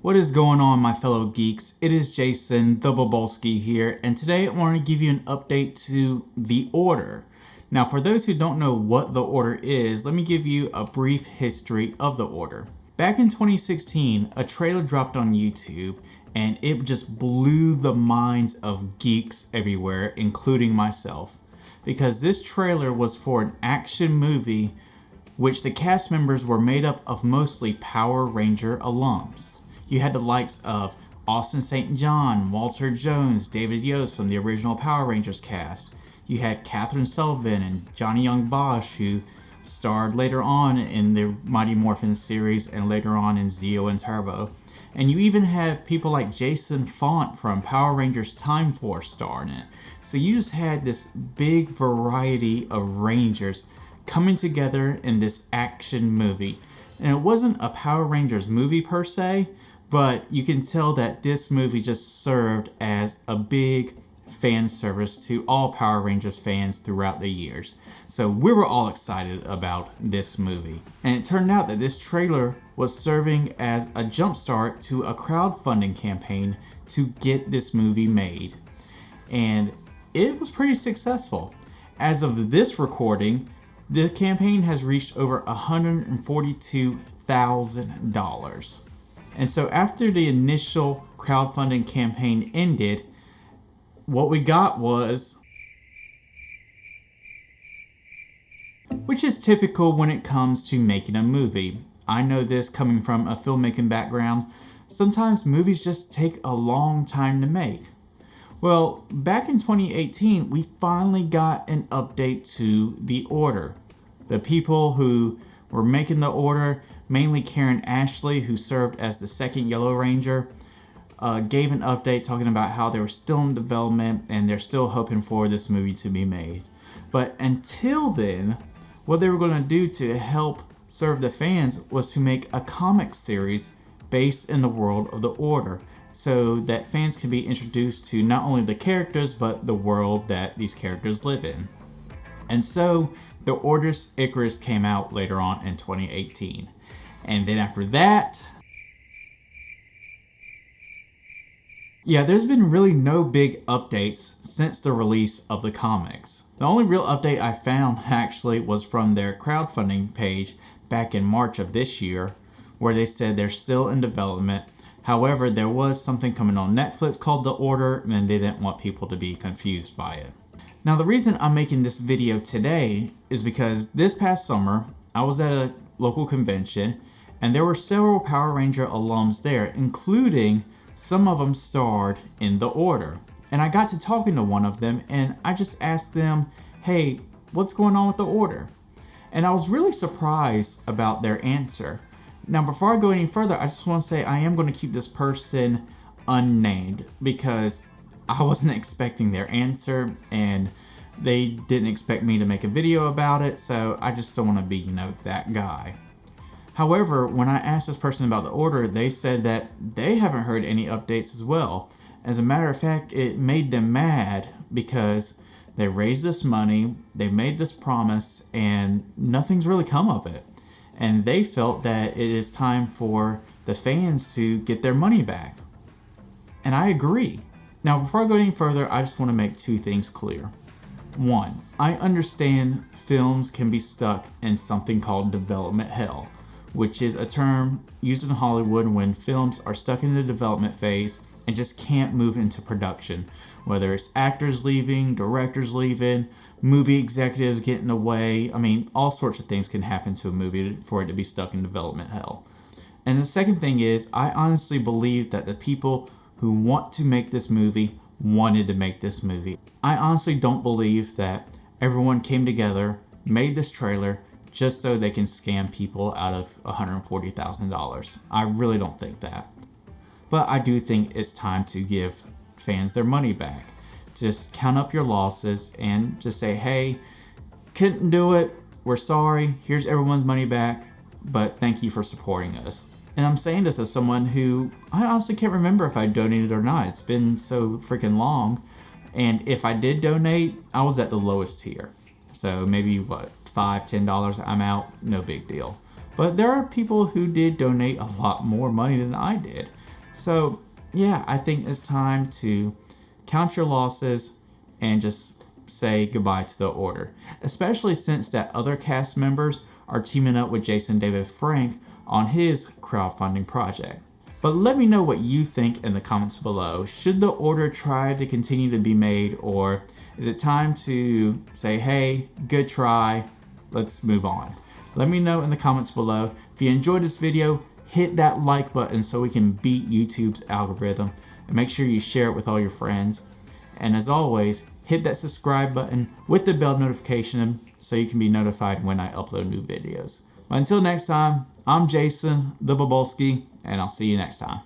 What is going on, my fellow geeks? It is Jason, the Bullboski here, and today I want to give you an update to The Order. Now, for those who don't know what The Order is, let me give you a brief history of The Order. Back in 2016, a trailer dropped on YouTube, and it just blew the minds of geeks everywhere, including myself. Because this trailer was for an action movie which the cast members were made up of mostly Power Ranger alums. You had the likes of Austin St. John, Walter Jones, David Yost from the original Power Rangers cast. You had Catherine Sullivan and Johnny Young Bosch, who starred later on in the Mighty Morphin series and later on in Zeo and Turbo. And you even had people like Jason Font from Power Rangers Time Force star in it. So you just had this big variety of Rangers coming together in this action movie. And it wasn't a Power Rangers movie per se, but you can tell that this movie just served as a big fan service to all Power Rangers fans throughout the years. So we were all excited about this movie. And it turned out that this trailer was serving as a jumpstart to a crowdfunding campaign to get this movie made. And it was pretty successful. As of this recording, the campaign has reached over $142,000. And so after the initial crowdfunding campaign ended, what we got was, which is typical when it comes to making a movie. I know this coming from a filmmaking background. Sometimes movies just take a long time to make. Well, back in 2018, we finally got an update to The Order. The people who were making The Order, mainly Karen Ashley, who served as the second Yellow Ranger, gave an update talking about how they were still in development and they're still hoping for this movie to be made. But until then, what they were going to do to help serve the fans was to make a comic series based in the world of The Order, so that fans can be introduced to not only the characters but the world that these characters live in. And so The Order's Icarus came out later on in 2018. And then after that, there's been really no big updates since the release of the comics. The only real update I found actually was from their crowdfunding page back in March of this year, where they said they're still in development. However, there was something coming on Netflix called The Order, and they didn't want people to be confused by it. Now, the reason I'm making this video today is because this past summer, I was at a local convention, and there were several Power Ranger alums there, including some of them starred in The Order. And I got to talking to one of them, and I just asked them, hey, what's going on with The Order? And I was really surprised about their answer. Now, before I go any further, I just want to say I am going to keep this person unnamed because I wasn't expecting their answer, and they didn't expect me to make a video about it, so I just don't want to be, that guy. However, when I asked this person about The Order, they said that they haven't heard any updates as well. As a matter of fact, it made them mad because they raised this money, they made this promise, and nothing's really come of it. And they felt that it is time for the fans to get their money back. And I agree. Now, before I go any further, I just want to make two things clear. One, I understand films can be stuck in something called development hell, which is a term used in Hollywood when films are stuck in the development phase and just can't move into production. Whether it's actors leaving, directors leaving, movie executives getting away. All sorts of things can happen to a movie for it to be stuck in development hell. And the second thing is, I honestly believe that the people who want to make this movie wanted to make this movie. I honestly don't believe that everyone came together, made this trailer, just so they can scam people out of $140,000. I really don't think that. But I do think it's time to give fans their money back. Just count up your losses and just say, hey, couldn't do it, we're sorry, here's everyone's money back, but thank you for supporting us. And I'm saying this as someone who, I honestly can't remember if I donated or not. It's been so freaking long. And if I did donate, I was at the lowest tier. So maybe $5, $10, I'm out, no big deal. But there are people who did donate a lot more money than I did. So yeah, I think it's time to count your losses and just say goodbye to the order, especially since that other cast members are teaming up with Jason David Frank on his crowdfunding project. But let me know what you think in the comments below. Should the order try to continue to be made, or is it time to say, hey, good try, let's move on? Let me know in the comments below. If you enjoyed this video, hit that like button so we can beat YouTube's algorithm, and make sure you share it with all your friends. And as always, hit that subscribe button with the bell notification so you can be notified when I upload new videos. But until next time, I'm Jason, the Bullboski, and I'll see you next time.